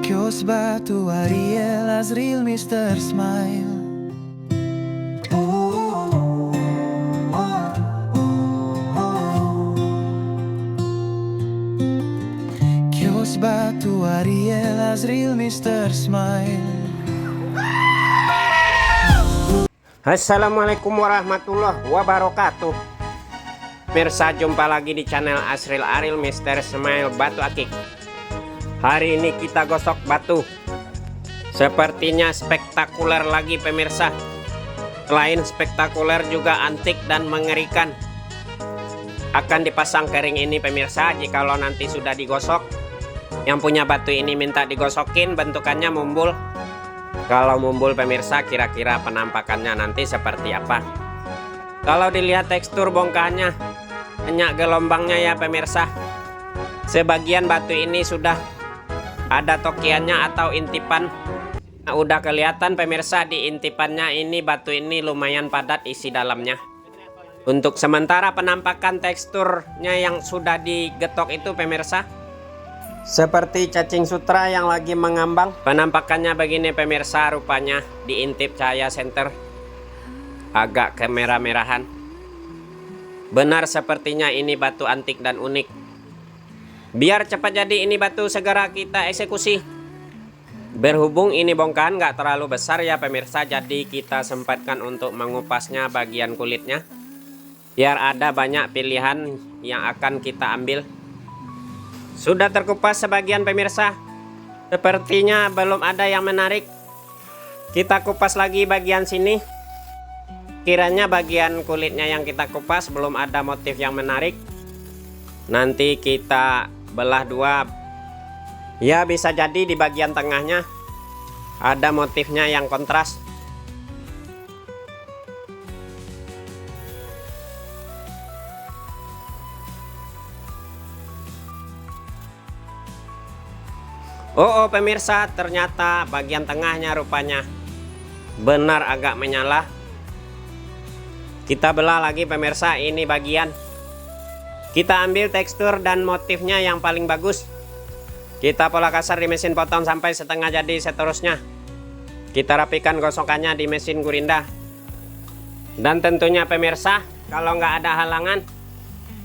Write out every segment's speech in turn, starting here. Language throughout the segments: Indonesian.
Kios Batu, Ariel, Azril, Mr. Smile. Kios Batu, Ariel, Azril, Mr. Smile. Assalamualaikum warahmatullahi wabarakatuh. Mirsa, jumpa lagi di channel Azril Ariel Mr. Smile Batu Akik. Hari ini kita gosok batu. Sepertinya spektakuler lagi pemirsa. Selain spektakuler juga antik dan mengerikan. Akan dipasang kering ini pemirsa. Jikalau nanti sudah digosok, yang punya batu ini minta digosokin, bentukannya mumbul. Kalau mumbul pemirsa, kira-kira penampakannya nanti seperti apa? Kalau dilihat tekstur bongkahannya, banyak gelombangnya ya pemirsa. Sebagian batu ini sudah ada tokiannya atau intipan. Nah, udah kelihatan pemirsa di intipannya ini batu ini lumayan padat isi dalamnya. Untuk sementara penampakan teksturnya yang sudah digetok itu pemirsa, seperti cacing sutra yang lagi mengambang. Penampakannya begini pemirsa, rupanya diintip cahaya senter agak kemerah-merahan. Benar sepertinya ini batu antik dan unik. Biar cepat jadi ini batu, segera kita eksekusi. Berhubung ini bongkahan nggak terlalu besar ya pemirsa, jadi kita sempatkan untuk mengupasnya bagian kulitnya, biar ada banyak pilihan yang akan kita ambil. Sudah terkupas sebagian pemirsa. Sepertinya belum ada yang menarik. Kita kupas lagi bagian sini. Kiranya bagian kulitnya yang kita kupas belum ada motif yang menarik. Nanti kita belah dua. Ya, bisa jadi di bagian tengahnya ada motifnya yang kontras. Oh pemirsa, ternyata bagian tengahnya rupanya benar agak menyala. Kita belah lagi pemirsa, ini bagian. Kita ambil tekstur dan motifnya yang paling bagus. Kita pola kasar di mesin potong sampai setengah jadi seterusnya. Kita rapikan gosokannya di mesin gurinda. Dan tentunya pemirsa, kalau nggak ada halangan,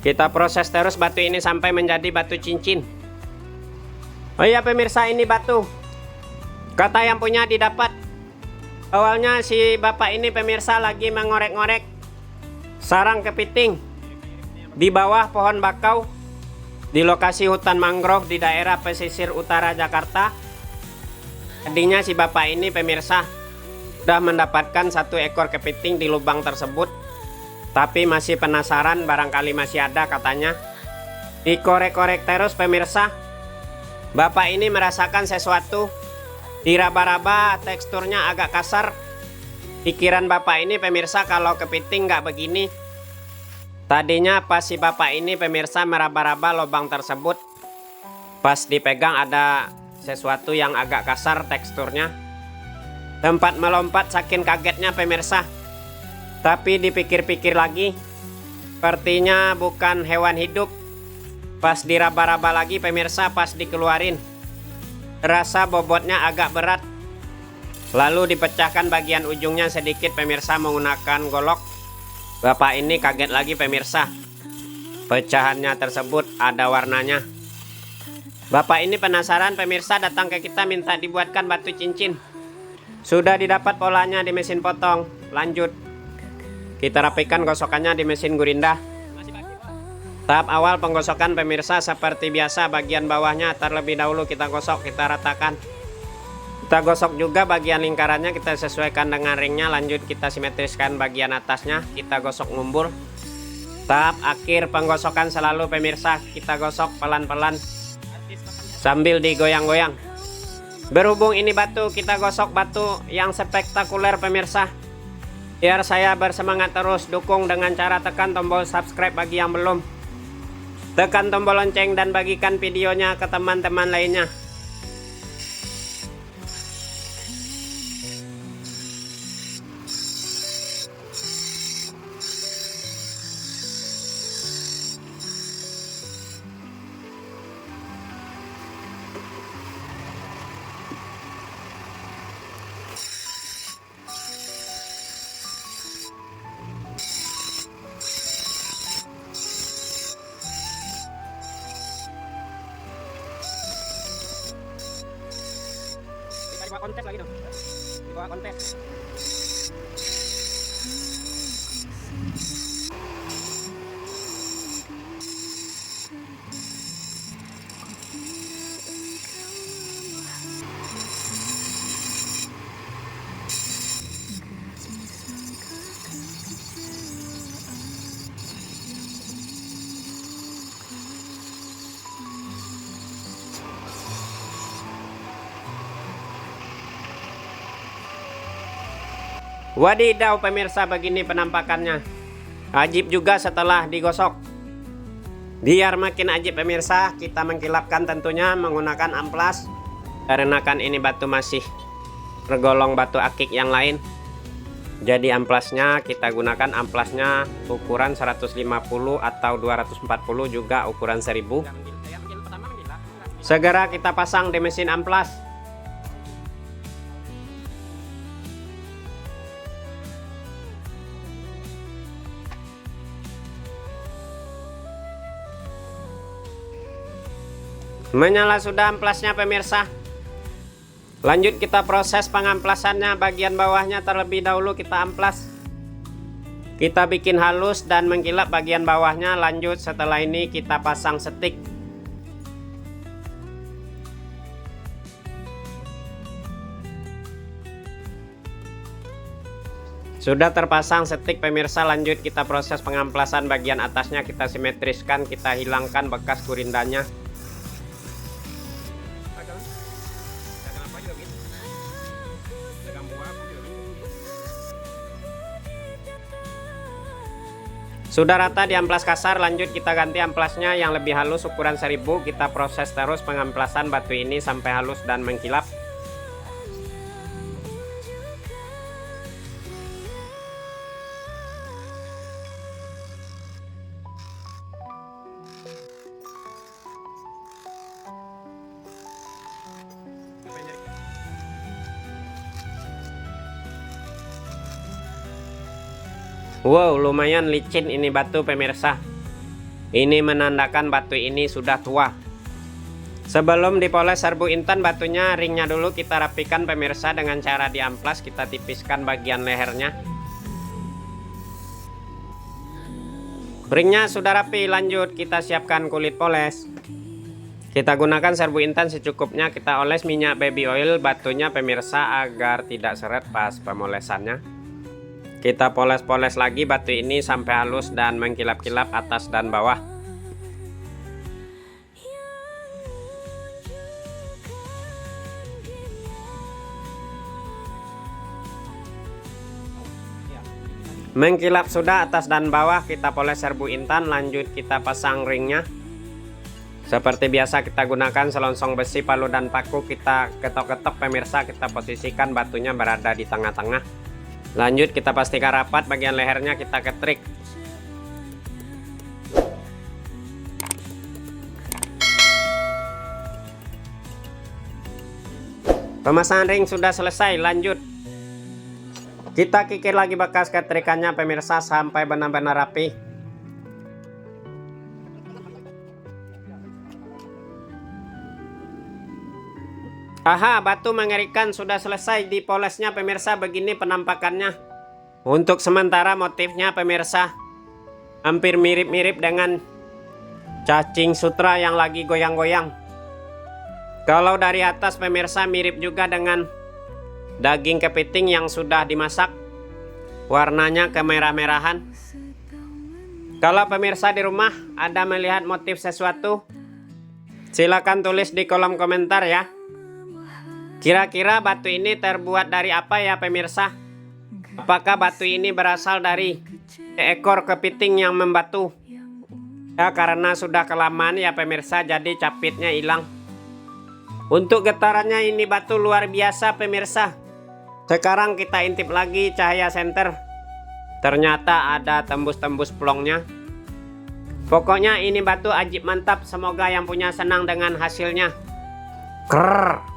kita proses terus batu ini sampai menjadi batu cincin. Oh iya pemirsa, ini batu. Kata yang punya didapat. Awalnya si bapak ini pemirsa lagi mengorek-ngorek sarang kepiting di bawah pohon bakau di lokasi hutan mangrove di daerah pesisir utara Jakarta. Tadinya si bapak ini pemirsa sudah mendapatkan satu ekor kepiting di lubang tersebut, tapi masih penasaran, barangkali masih ada katanya. Dikorek-korek terus pemirsa, bapak ini merasakan sesuatu. Diraba-raba, teksturnya agak kasar. Pikiran bapak ini pemirsa kalau kepiting nggak begini. Tadinya pas si bapak ini pemirsa meraba-raba lubang tersebut, pas dipegang ada sesuatu yang agak kasar teksturnya. Tempat melompat saking kagetnya pemirsa. Tapi dipikir-pikir lagi, sepertinya bukan hewan hidup. Pas diraba-raba lagi pemirsa, pas dikeluarin, rasa bobotnya agak berat. Lalu dipecahkan bagian ujungnya sedikit pemirsa menggunakan golok. Bapak ini kaget lagi pemirsa. Pecahannya tersebut ada warnanya. Bapak ini penasaran pemirsa, datang ke kita minta dibuatkan batu cincin. Sudah didapat polanya di mesin potong. Lanjut kita rapikan gosokannya di mesin gurinda. Tahap awal penggosokan pemirsa seperti biasa, bagian bawahnya terlebih dahulu kita gosok, kita ratakan. Kita gosok juga bagian lingkarannya, kita sesuaikan dengan ringnya. Lanjut kita simetriskan bagian atasnya, kita gosok ngumbul. Tahap akhir penggosokan selalu pemirsa kita gosok pelan-pelan sambil digoyang-goyang. Berhubung ini batu, kita gosok batu yang spektakuler pemirsa. Biar saya bersemangat terus, dukung dengan cara tekan tombol subscribe bagi yang belum. Tekan tombol lonceng dan bagikan videonya ke teman-teman lainnya. Dibawa kontes lagi dong. Dibawa kontes. Wadidaw pemirsa, begini penampakannya. Ajib juga setelah digosok. Biar makin ajib pemirsa, kita mengkilapkan tentunya menggunakan amplas. Karena kan ini batu masih tergolong batu akik yang lain. Jadi amplasnya kita gunakan amplasnya ukuran 150 atau 240, juga ukuran 1000. Segera kita pasang di mesin amplas. Menyala sudah amplasnya pemirsa. Lanjut kita proses pengamplasannya. Bagian bawahnya terlebih dahulu kita amplas. Kita bikin halus dan mengkilap bagian bawahnya. Lanjut setelah ini kita pasang setik. Sudah terpasang setik pemirsa, lanjut kita proses pengamplasan bagian atasnya. Kita simetriskan, kita hilangkan bekas kurindanya. Sudah rata di amplas kasar, lanjut kita ganti amplasnya yang lebih halus ukuran 1000. Kita proses terus pengamplasan batu ini sampai halus dan mengkilap. Wow, lumayan licin ini batu pemirsa. Ini menandakan batu ini sudah tua. Sebelum dipoles serbu intan batunya, ringnya dulu kita rapikan pemirsa dengan cara diamplas. Kita tipiskan bagian lehernya. Ringnya sudah rapi, lanjut kita siapkan kulit poles. Kita gunakan serbu intan secukupnya. Kita oles minyak baby oil batunya pemirsa agar tidak seret pas pemolesannya. Kita poles-poles lagi batu ini sampai halus dan mengkilap-kilap atas dan bawah. Mengkilap sudah atas dan bawah, kita poles serbu intan. Lanjut kita pasang ringnya. Seperti biasa kita gunakan selongsong besi, palu dan paku. Kita ketok-ketok pemirsa, kita posisikan batunya berada di tengah-tengah. Lanjut kita pastikan rapat bagian lehernya, kita ketrik. Pemasangan ring sudah selesai, lanjut kita kikir lagi bekas ketrikannya pemirsa sampai benar-benar rapi. Aha, batu mengerikan sudah selesai dipolesnya pemirsa. Begini penampakannya. Untuk sementara motifnya pemirsa hampir mirip-mirip dengan cacing sutra yang lagi goyang-goyang. Kalau dari atas pemirsa mirip juga dengan daging kepiting yang sudah dimasak. Warnanya kemerah-merahan. Kalau pemirsa di rumah ada melihat motif sesuatu, silakan tulis di kolom komentar ya. Kira-kira batu ini terbuat dari apa ya pemirsa? Apakah batu ini berasal dari ekor kepiting yang membatu? Ya, karena sudah kelamaan ya pemirsa, jadi capitnya hilang. Untuk getarannya ini batu luar biasa pemirsa. Sekarang kita intip lagi cahaya senter. Ternyata ada tembus-tembus plongnya. Pokoknya ini batu ajib mantap. Semoga yang punya senang dengan hasilnya. Krrr.